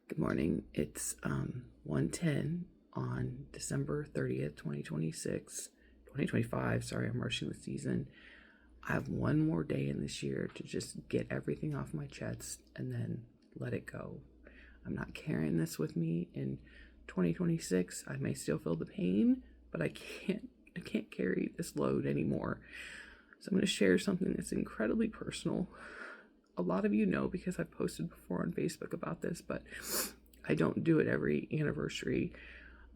Good morning. It's 1:10 on December 30th, 2026, 2025. Sorry, I'm rushing the season. I have one more day in this year to just get everything off my chest and then let it go. I'm not carrying this with me in 2026. I may still feel the pain, but I can't carry this load anymore. So I'm going to share something that's incredibly personal. A lot of you know because I've posted before on Facebook about this, but I don't do it every anniversary.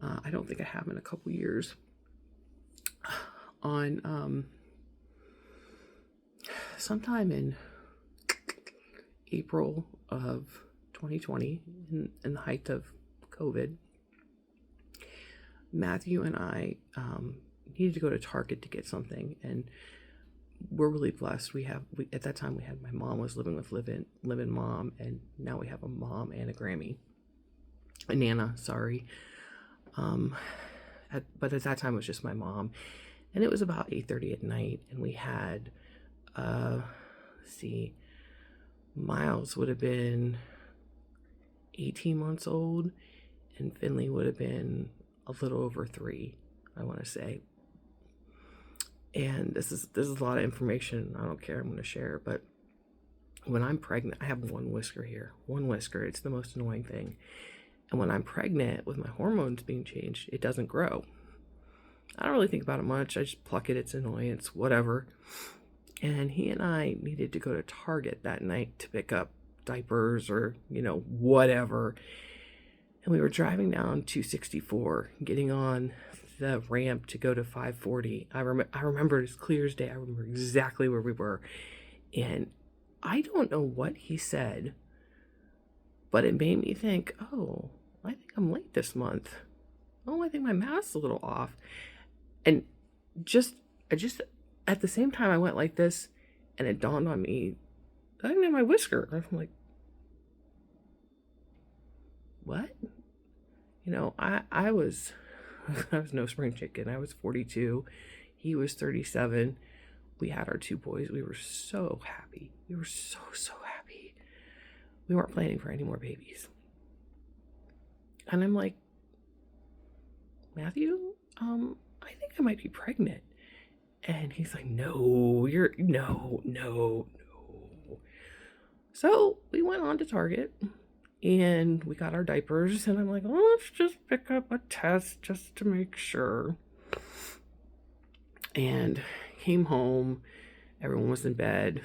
I don't think I have in a couple years. On sometime in April of 2020, in the height of COVID, Matthew and I needed to go to Target to get something, and we're really blessed. At that time my mom was living with live-in mom, and now we have a mom and a nana. Sorry, but at that time it was just my mom, and it was about 8:30 at night, and we had, let's see, Miles would have been 18 months old, and Finley would have been a little over 3, I want to say. And this is a lot of information. I don't care. I'm going to share. But when I'm pregnant, I have one whisker here. One whisker. It's the most annoying thing. And when I'm pregnant, with my hormones being changed, it doesn't grow. I don't really think about it much. I just pluck it. It's annoyance, whatever. And he and I needed to go to Target that night to pick up diapers or, whatever. And we were driving down 264, getting on the ramp to go to 540. I remember it as clear as day. I remember exactly where we were. And I don't know what he said, but it made me think, oh, I think I'm late this month. Oh, I think my math's a little off. And I just at the same time I went like this, and it dawned on me, I didn't have my whisker. I'm like, what? I was no spring chicken. I was 42. He was 37. We had our 2 boys. We were so happy. We were so happy. We weren't planning for any more babies. And I'm like, Matthew, I think I might be pregnant. And he's like, no. So we went on to Target, and we got our diapers, and I'm like, oh, let's just pick up a test just to make sure. And came home, everyone was in bed,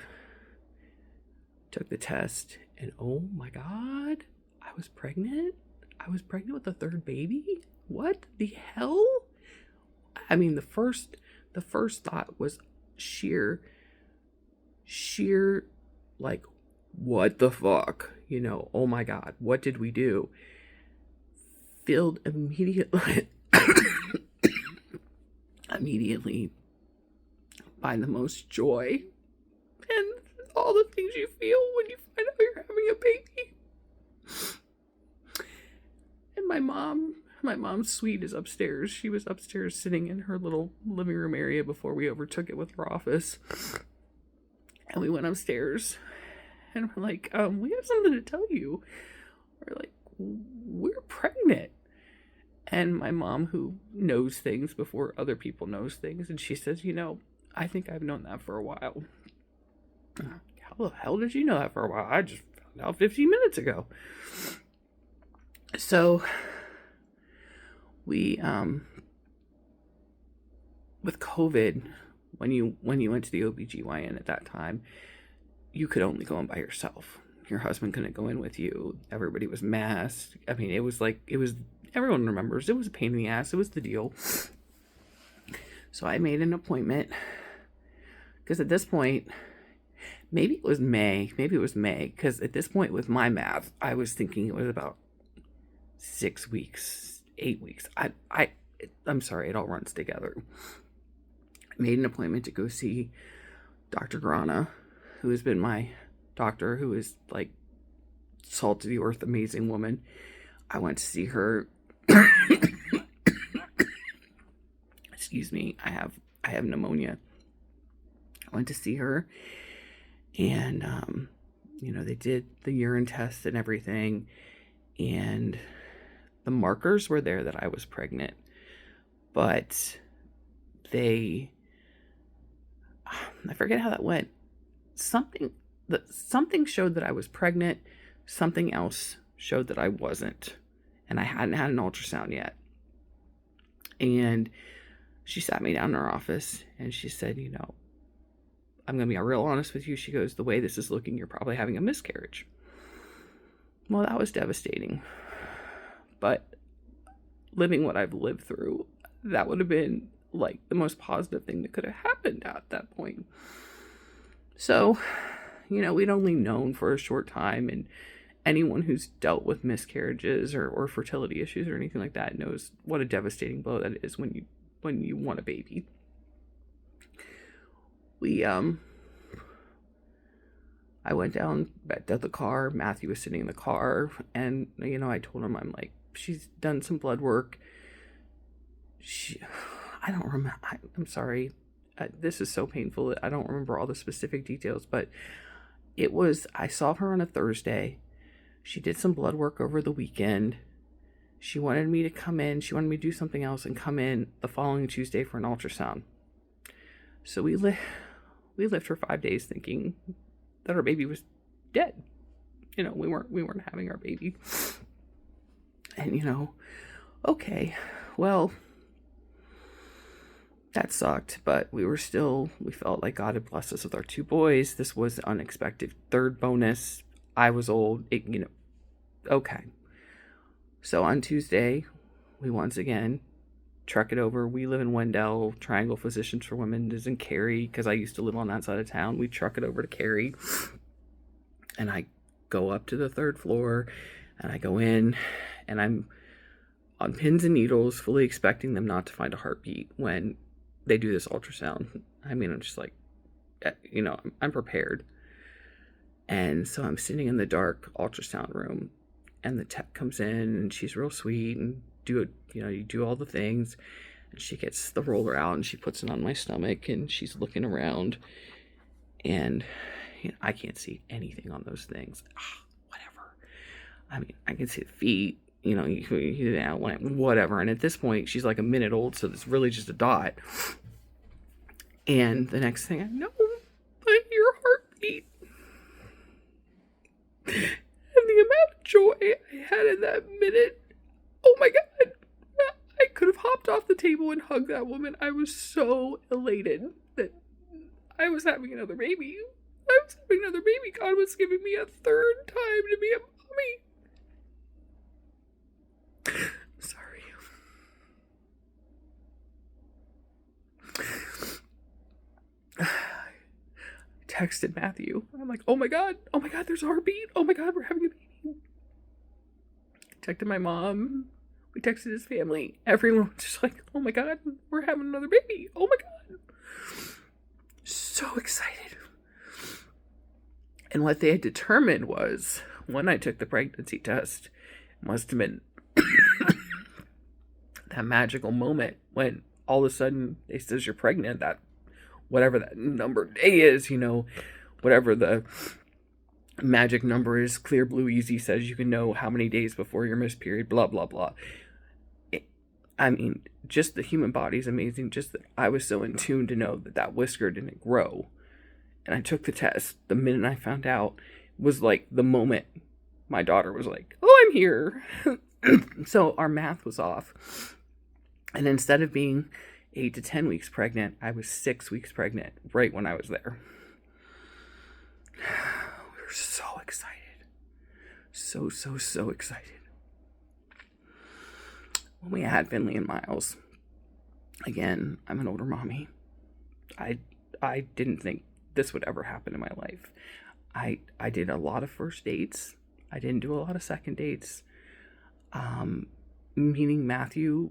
took the test, and oh my God, I was pregnant. I was pregnant with a 3rd baby. What the hell? I mean, the first thought was sheer, like, what the fuck? Oh my God, what did we do? Filled immediately by the most joy and all the things you feel when you find out you're having a baby. And my mom's suite is upstairs. She was upstairs sitting in her little living room area before we overtook it with her office. And we went upstairs, and we're like, we have something to tell you. We're like, we're pregnant. And my mom, who knows things before other people knows things, and she says, I think I've known that for a while. How the hell did you know that for a while? I just found out 15 minutes ago. So we, with COVID, when you went to the OBGYN at that time, you could only go in by yourself. Your husband couldn't go in with you. Everybody was masked. I mean, everyone remembers, it was a pain in the ass. It was the deal. So I made an appointment, because at this point, maybe it was May, because at this point with my math, I was thinking it was about 6 weeks, 8 weeks. I'm sorry, it all runs together. I made an appointment to go see Dr. Grana, who has been my doctor, who is like salt of the earth, amazing woman. I went to see her. Excuse me, I have pneumonia. I went to see her, and they did the urine test and everything, and the markers were there that I was pregnant, but I forget how that went. Something showed that I was pregnant, something else showed that I wasn't, and I hadn't had an ultrasound yet. And she sat me down in her office and she said, I'm going to be real honest with you. She goes, the way this is looking, you're probably having a miscarriage. Well, that was devastating. But living what I've lived through, that would have been like the most positive thing that could have happened at that point. So, we'd only known for a short time, and anyone who's dealt with miscarriages or fertility issues or anything like that knows what a devastating blow that is when you want a baby. I went down back to the car. Matthew was sitting in the car, and I told him, I'm like, she's done some blood work. I don't remember. I'm sorry. This is so painful. I don't remember all the specific details, but I saw her on a Thursday. She did some blood work over the weekend. She wanted me to come in. She wanted me to do something else and come in the following Tuesday for an ultrasound. So we lived for 5 days thinking that our baby was dead. We weren't having our baby. And okay, well, that sucked, but we felt like God had blessed us with our 2 boys. This was the unexpected third bonus. I was old, okay. So on Tuesday, we once again truck it over. We live in Wendell. Triangle Physicians for Women is in Cary, because I used to live on that side of town. We truck it over to Cary, and I go up to the 3rd floor, and I go in, and I'm on pins and needles, fully expecting them not to find a heartbeat when they do this ultrasound. I mean, I'm just like, I'm prepared. And so I'm sitting in the dark ultrasound room, and the tech comes in, and she's real sweet, and you do all the things, and she gets the roller out and she puts it on my stomach, and she's looking around, and I can't see anything on those things. Whatever. I mean, I can see the feet, whatever. And at this point, she's like a minute old, so it's really just a dot. And the next thing I know, I hear a heartbeat. And the amount of joy I had in that minute, oh my God, I could have hopped off the table and hugged that woman. I was so elated that I was having another baby. God was giving me a third time to be a mommy. Sorry. I texted Matthew. I'm like, oh my God, there's a heartbeat. Oh my God, we're having a baby. Texted my mom. We texted his family. Everyone was just like, oh my God, we're having another baby. Oh my God. So excited. And what they had determined was, when I took the pregnancy test, must have been that magical moment when all of a sudden it says you're pregnant, that whatever that number day is, whatever the magic number is, clear blue easy says you can know how many days before your missed period, blah, blah, blah. I mean, just the human body is amazing. Just that I was so in tune to know that whisker didn't grow. And I took the test. The minute I found out was like the moment my daughter was like, oh, I'm here. So our math was off. And instead of being 8 to 10 weeks pregnant, I was 6 weeks pregnant right when I was there. We were so excited. So excited. When we had Finley and Miles, again, I'm an older mommy. I didn't think this would ever happen in my life. I did a lot of first dates. I didn't do a lot of second dates. Meeting Matthew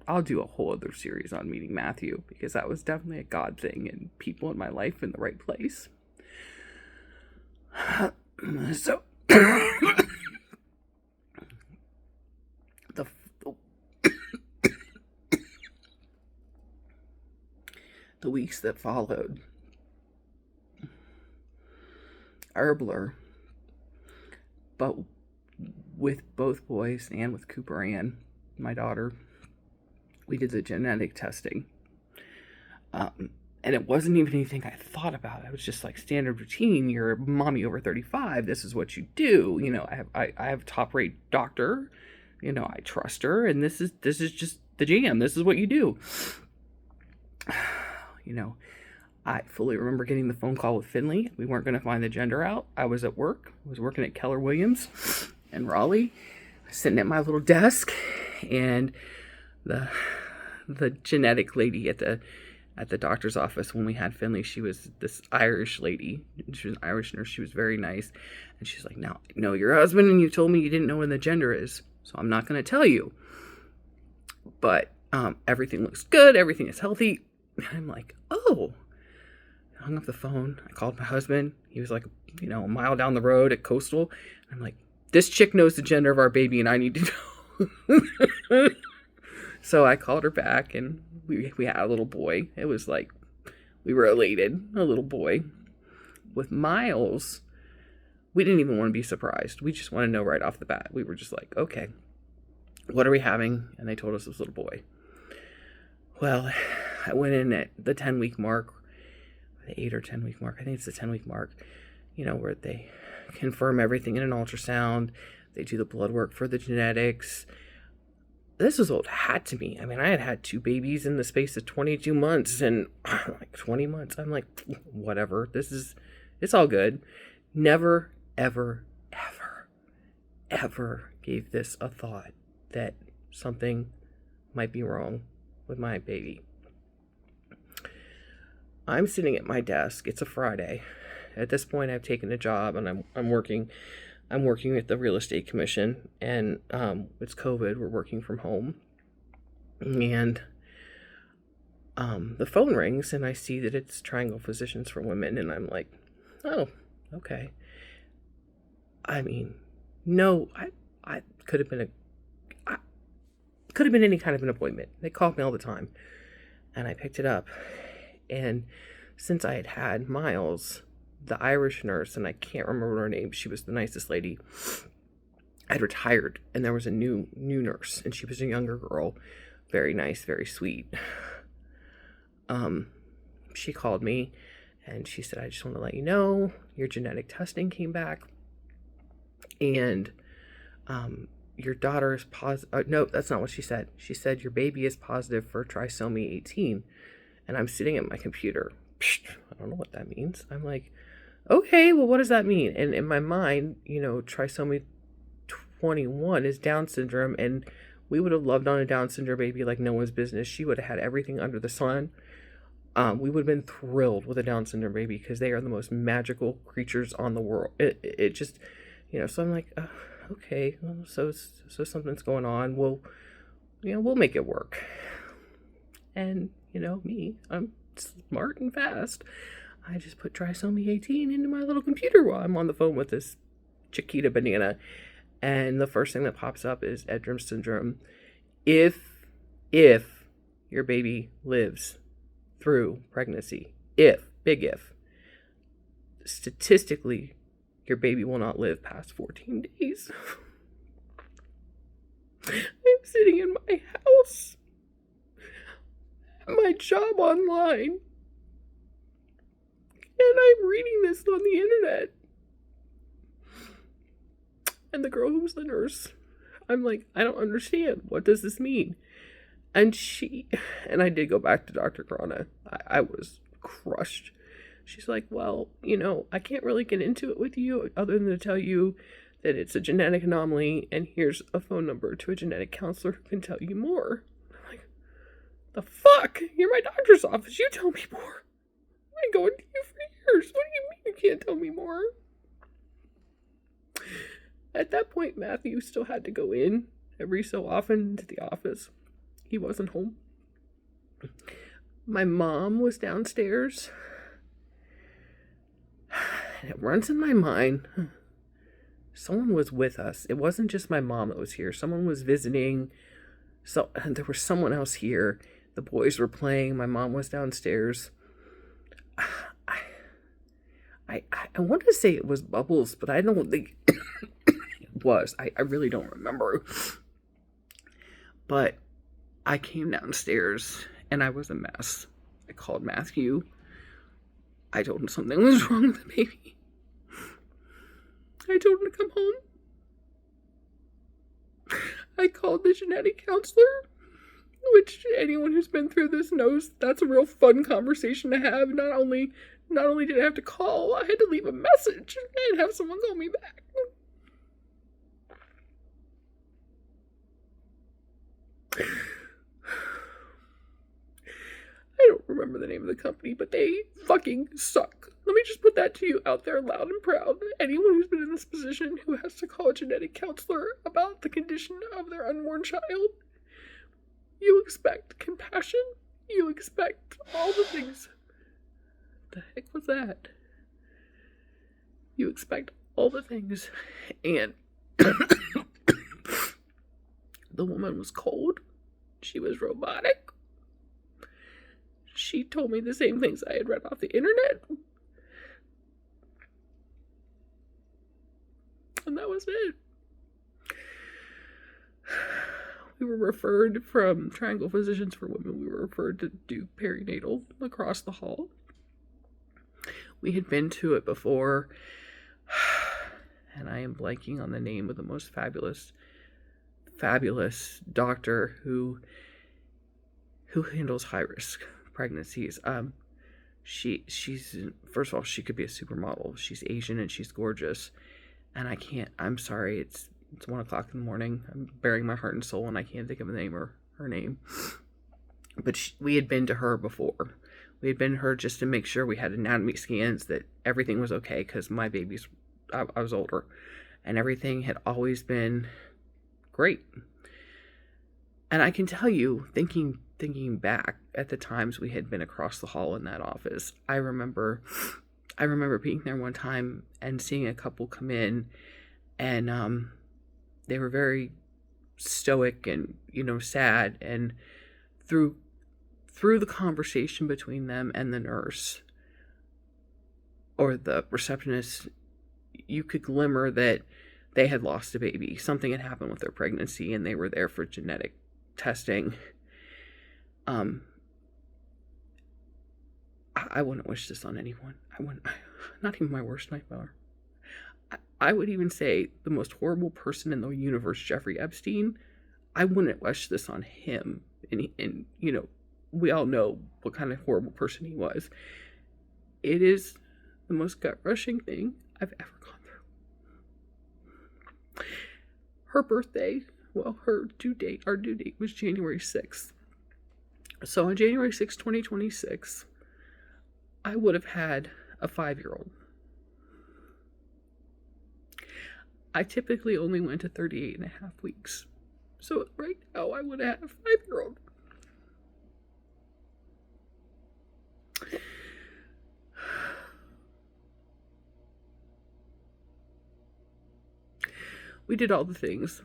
I'll do a whole other series on meeting Matthew, because that was definitely a God thing and people in my life in the right place. So the weeks that followed are a blur. But with both boys and with Cooper Ann, my daughter, we did the genetic testing. And it wasn't even anything I thought about. It was just like standard routine. You're a mommy over 35. This is what you do. I have a top rate doctor. I trust her, and this is just the jam. This is what you do. I fully remember getting the phone call with Finley. We weren't going to find the gender out. I was at work. I was working at Keller Williams in Raleigh, sitting at my little desk, and the genetic lady at the doctor's office when we had Finley, she was this Irish lady. She was an Irish nurse. She was very nice. And she's like, "Now, I know your husband, and you told me you didn't know when the gender is, so I'm not going to tell you. But everything looks good. Everything is healthy." And I'm like, "Oh." I hung up the phone. I called my husband. He was like, a mile down the road at Coastal. I'm like, "This chick knows the gender of our baby, and I need to know." So I called her back, and we had a little boy. It was like, we were elated, a little boy. With Miles, we didn't even want to be surprised. We just want to know right off the bat. We were just like, okay, what are we having? And they told us it was a little boy. Well, I went in at the 10-week mark, the 8 or 10-week mark. I think it's the 10-week mark, where they confirm everything in an ultrasound. They do the blood work for the genetics. This was old hat to me. I mean, I had 2 babies in the space of 22 months and like 20 months. I'm like, whatever. It's all good. Never, ever, ever, ever gave this a thought that something might be wrong with my baby. I'm sitting at my desk. It's a Friday. At this point, I've taken a job and I'm working at the real estate commission, and it's COVID. We're working from home, and the phone rings, and I see that it's Triangle Physicians for Women, and I'm like, oh, okay. I mean, no, I could have been any kind of an appointment. They called me all the time, and I picked it up, and since I had Miles, the Irish nurse, and I can't remember her name, she was the nicest lady, I'd retired, and there was a new nurse, and she was a younger girl, very nice, very sweet. She called me, and she said, "I just want to let you know, your genetic testing came back, and your daughter is positive." No, that's not what she said. She said, "Your baby is positive for trisomy 18. And I'm sitting at my computer. I don't know what that means. I'm like, okay, well, what does that mean? And in my mind, trisomy 21 is Down syndrome, and we would have loved on a Down syndrome baby like no one's business. She would have had everything under the sun. We would have been thrilled with a Down syndrome baby because they are the most magical creatures on the world. It just, so I'm like, okay, so something's going on. We'll make it work. And, me, I'm smart and fast. I just put trisomy 18 into my little computer while I'm on the phone with this Chiquita banana. And the first thing that pops up is Edram syndrome. If your baby lives through pregnancy, big if, statistically, your baby will not live past 14 days. I'm sitting in my house, at my job online, and I'm reading this on the internet. And the girl who was the nurse, I'm like, I don't understand. What does this mean? And I did go back to Dr. Krana. I was crushed. She's like, well, I can't really get into it with you other than to tell you that it's a genetic anomaly, and here's a phone number to a genetic counselor who can tell you more. I'm like, the fuck? You're my doctor's office. You tell me more. I've been going to you for years. What do you mean you can't tell me more? At that point, Matthew still had to go in every so often to the office. He wasn't home. My mom was downstairs. And it runs in my mind, someone was with us. It wasn't just my mom that was here. Someone was visiting. So there was someone else here. The boys were playing. My mom was downstairs. I want to say it was Bubbles, but I don't think was. I really don't remember. But I came downstairs and I was a mess. I called Matthew. I told him something was wrong with the baby. I told him to come home. I called the genetic counselor, which anyone who's been through this knows that's a real fun conversation to have. Not only did I have to call, I had to leave a message and have someone call me back. I don't remember the name of the company, but they fucking suck. Let me just put that to you out there loud and proud. Anyone who's been in this position who has to call a genetic counselor about the condition of their unborn child, you expect compassion. You expect all the things. What the heck was that? You expect all the things. And the woman was cold. She was robotic. She told me the same things I had read off the internet. And that was it. We were referred from Triangle Physicians for Women. We were referred to do perinatal across the hall. We had been to it before. And I am blanking on the name of the most fabulous doctor who handles high-risk pregnancies. She's first of all, she could be a supermodel. She's Asian and she's gorgeous. And I'm sorry, it's 1 o'clock in the morning. I'm bearing my heart and soul and I can't think of the name or her name. But we had been to her before. We had been to her just to make sure we had anatomy scans, that everything was okay, because my baby's, I was older. And everything had always been great. And I can tell you, thinking back at the times we had been across the hall in that office, I remember being there one time and seeing a couple come in, and they were very stoic and, sad, and through the conversation between them and the nurse or the receptionist, you could glimmer that they had lost a baby. Something had happened with their pregnancy and they were there for genetic testing. I wouldn't wish this on anyone. I wouldn't, not even my worst nightmare. I would even say the most horrible person in the universe, Jeffrey Epstein, I wouldn't wish this on him. And we all know what kind of horrible person he was. It is the most gut-wrenching thing I've ever gone through. Her birthday, our due date was January 6th. So on January 6th, 2026, I would have had a 5-year-old. I typically only went to 38 and a half weeks. So right now I would have a 5-year-old. We did all the things.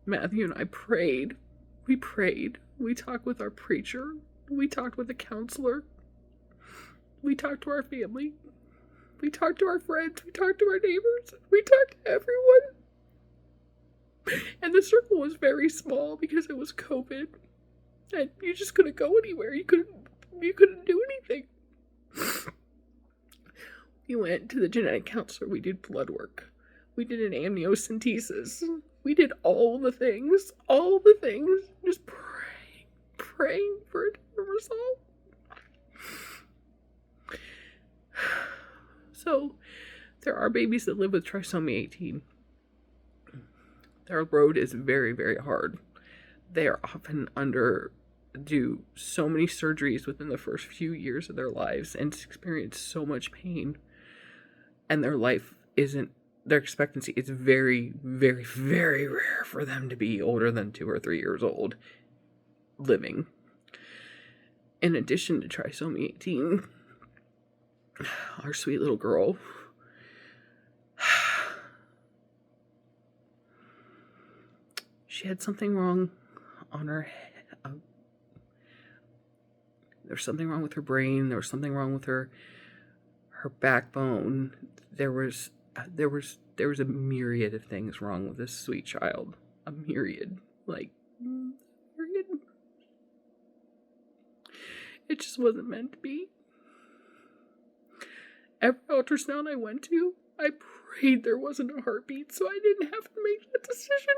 Matthew and I prayed. We prayed. We talked with our preacher. We talked with a counselor. We talked to our family. We talked to our friends. We talked to our neighbors. We talked to everyone. And the circle was very small because it was COVID. And you just couldn't go anywhere. You couldn't do anything. We went to the genetic counselor. We did blood work. We did an amniocentesis. We did all the things. Just praying for it to resolve. So, there are babies that live with trisomy 18. Their road is very, very hard. They are often do so many surgeries within the first few years of their lives and experience so much pain. And their expectancy is very, very, very rare for them to be older than 2 or 3 years old living. In addition to trisomy 18, our sweet little girl, she had something wrong on her head. There was something wrong with her brain. There was something wrong with her backbone. There was there was a myriad of things wrong with this sweet child. A myriad. Like, myriad. It just wasn't meant to be. Every ultrasound I went to, I prayed there wasn't a heartbeat so I didn't have to make that decision.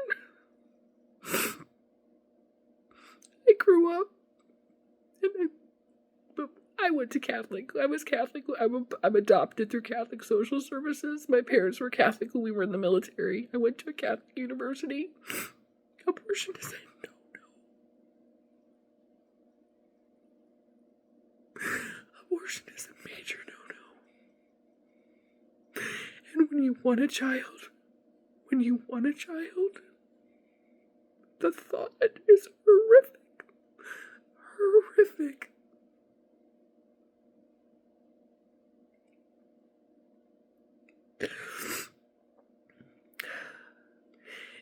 I grew up, and I went to Catholic. I was Catholic. I'm adopted through Catholic social services. My parents were Catholic when we were in the military. I went to a Catholic university. Abortion is a no-no. Abortion is a major no-no. And when you want a child, the thought is horrific. Horrific.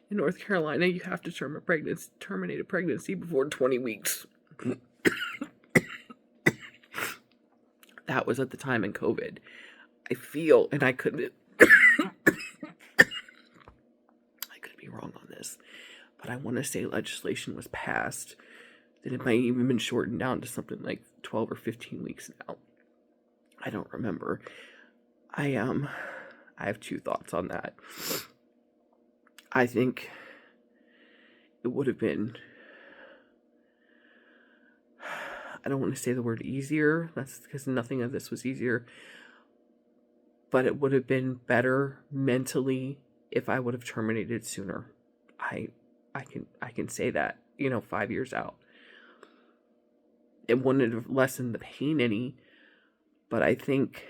In North Carolina, you have to terminate a pregnancy before 20 weeks. That was at the time in COVID. I feel, and I could be wrong on this, but I want to say legislation was passed that it might even been shortened down to something like 12 or 15 weeks now. I don't remember. I have two thoughts on that. I think it would have been, I don't want to say the word easier, that's because nothing of this was easier, but it would have been better mentally if I would have terminated sooner. I can say that, 5 years out. It wouldn't have lessened the pain any, but I think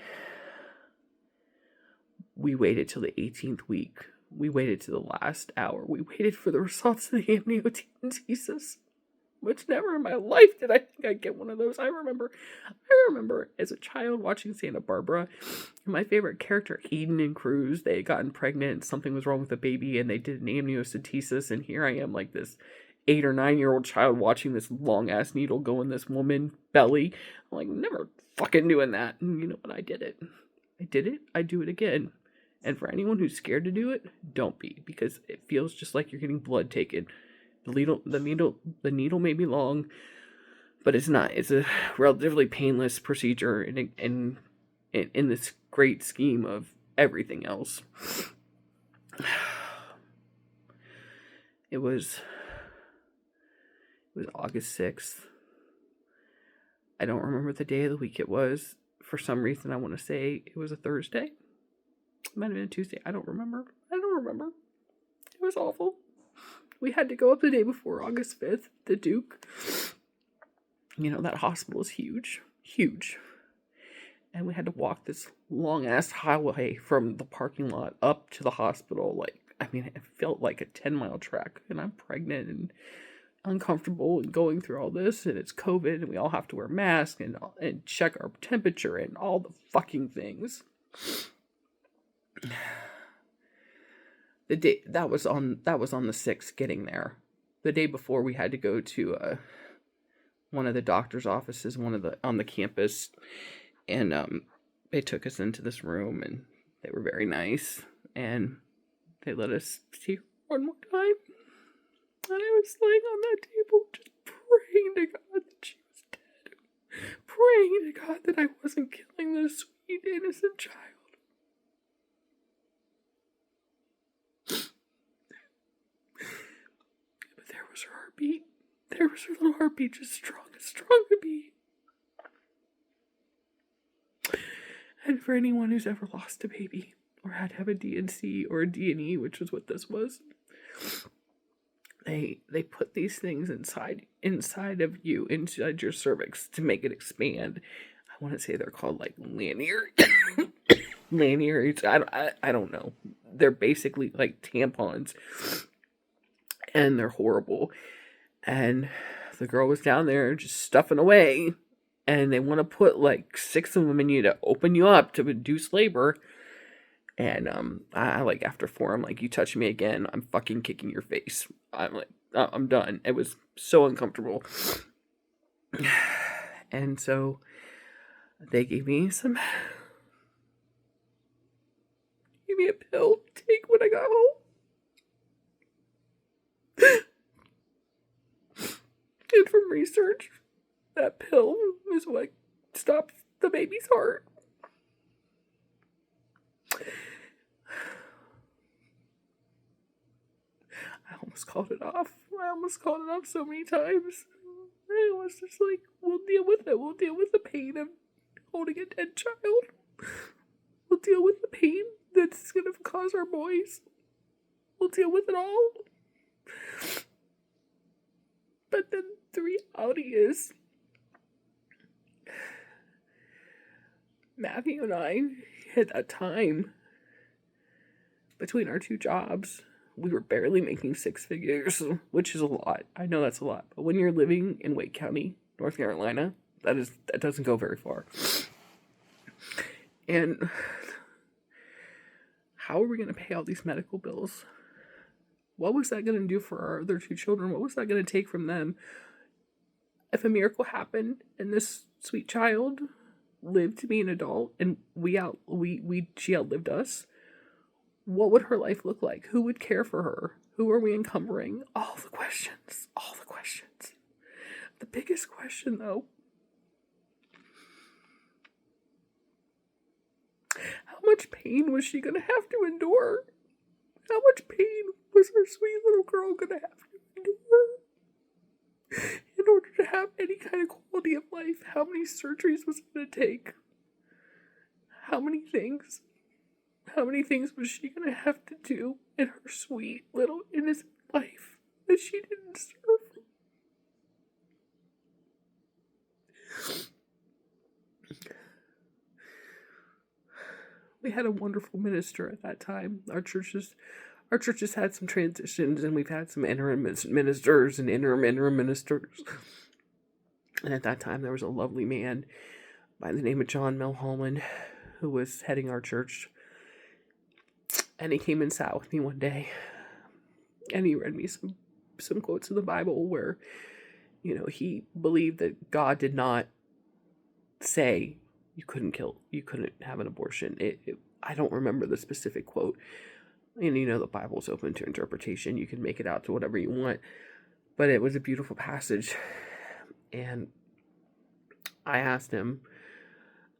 we waited till the 18th week. We waited to the last hour. We waited for the results of the amniocentesis, which never in my life did I think I'd get one of those. I remember as a child watching Santa Barbara, my favorite character, Eden and Cruz, they had gotten pregnant, something was wrong with the baby, and they did an amniocentesis, and here I am like this 8 or 9-year-old child watching this long-ass needle go in this woman's belly. I'm like, never fucking doing that. And you know what? I did it. I do it again. And for anyone who's scared to do it, don't be, because it feels just like you're getting blood taken. The needle may be long, but it's not. It's a relatively painless procedure in this great scheme of everything else. It was August 6th. I don't remember the day of the week it was. For some reason, I want to say it was a Thursday. It might have been a Tuesday. I don't remember. It was awful. We had to go up the day before, August 5th, the Duke. That hospital is huge. Huge. And we had to walk this long-ass highway from the parking lot up to the hospital. It felt like a 10-mile trek. And I'm pregnant and uncomfortable and going through all this. And it's COVID. And we all have to wear masks and check our temperature and all the fucking things. The day that was on the 6th getting there. The day before we had to go to one of the doctor's offices, on the campus, and they took us into this room and they were very nice and they let us see her one more time. And I was laying on that table just praying to God that she was dead. Praying to God that I wasn't killing this sweet innocent child. Her heartbeat. There was her little heartbeat, just strong to be. And for anyone who's ever lost a baby, or had to have a D&C or a D&E, which is what this was, they put these things inside of you, inside your cervix, to make it expand. I want to say they're called lanyards. Lanyards. I don't know. They're basically like tampons. And they're horrible. And the girl was down there just stuffing away. And they want to put 6 of them in you to open you up to induce labor. And I after 4, I'm like, you touch me again, I'm fucking kicking your face. I'm like, I'm done. It was so uncomfortable. And so they gave me some gave me a pill to take when I got home. And from research, that pill is what stops the baby's heart. I almost called it off. I almost called it off so many times. I was just like, we'll deal with it. We'll deal with the pain of holding a dead child. We'll deal with the pain that's going to cause our boys. We'll deal with it all. But then the reality is, Matthew and I had a time between our two jobs. We were barely making 6 figures, which is a lot. I know that's a lot. But when you're living in Wake County, North Carolina, that doesn't go very far. And how are we going to pay all these medical bills? What was that going to do for our other 2 children? What was that going to take from them? If a miracle happened and this sweet child lived to be an adult and she outlived us, what would her life look like? Who would care for her? Who are we encumbering? All the questions. All the questions. The biggest question, though, how much pain was she going to have to endure? How much pain was her sweet little girl going to have to endure in order to have any kind of quality of life? How many surgeries was it going to take? How many things? How many things was she going to have to do in her sweet little innocent life that she didn't deserve? We had a wonderful minister at that time. Our churches had some transitions, and we've had some interim ministers and interim ministers. And at that time, there was a lovely man by the name of John Milholman who was heading our church. And he came and sat with me one day, and he read me some quotes in the Bible where, he believed that God did not say you couldn't have an abortion. I don't remember the specific quote. And the Bible's open to interpretation. You can make it out to whatever you want. But it was a beautiful passage. And I asked him,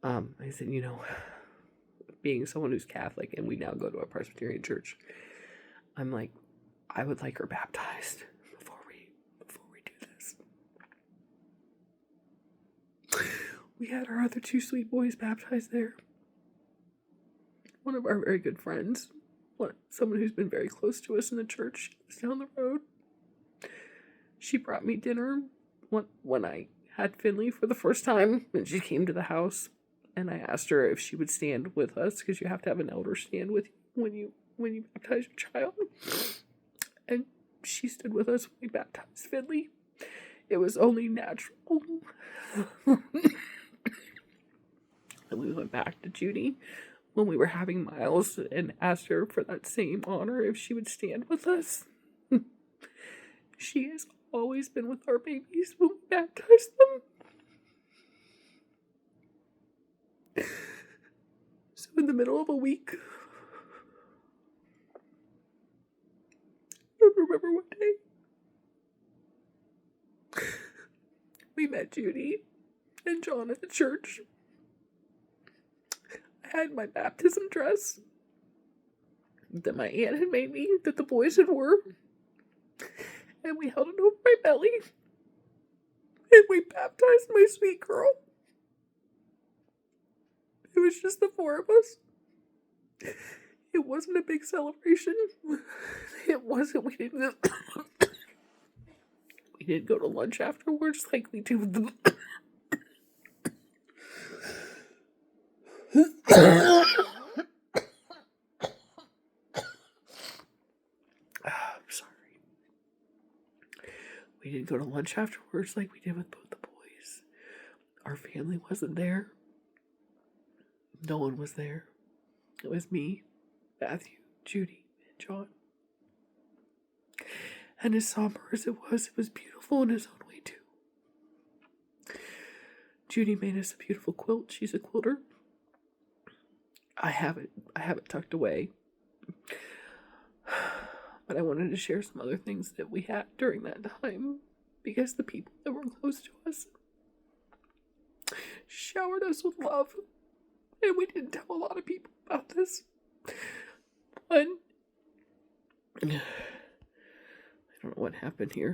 I said, being someone who's Catholic, and we now go to a Presbyterian church, I'm like, I would like her baptized before we do this. We had our other 2 sweet boys baptized there. One of our very good friends, someone who's been very close to us in the church, is down the road. She brought me dinner when I had Finley for the first time, and she came to the house. And I asked her if she would stand with us, because you have to have an elder stand with you when you baptize your child. And she stood with us when we baptized Finley. It was only natural. And we went back to Judy when we were having Miles and asked her for that same honor, if she would stand with us. She has always been with our babies when we baptized them. So in the middle of a week, I don't remember what day, we met Judy and John at the church. I had my baptism dress that my aunt had made me, that the boys had wore, and we held it over my belly, and we baptized my sweet girl. It was just the 4 of us. It wasn't a big celebration. It wasn't. We didn't go to lunch afterwards like we do with the. I'm sorry. We didn't go to lunch afterwards like we did with both the boys. Our family wasn't there. No one was there. It was me, Matthew, Judy, and John. And as somber as it was beautiful in its own way too. Judy made us a beautiful quilt. She's a quilter. I have it tucked away But I wanted to share some other things that we had during that time because the people that were close to us showered us with love. And we didn't tell a lot of people about this. But I don't know what happened here.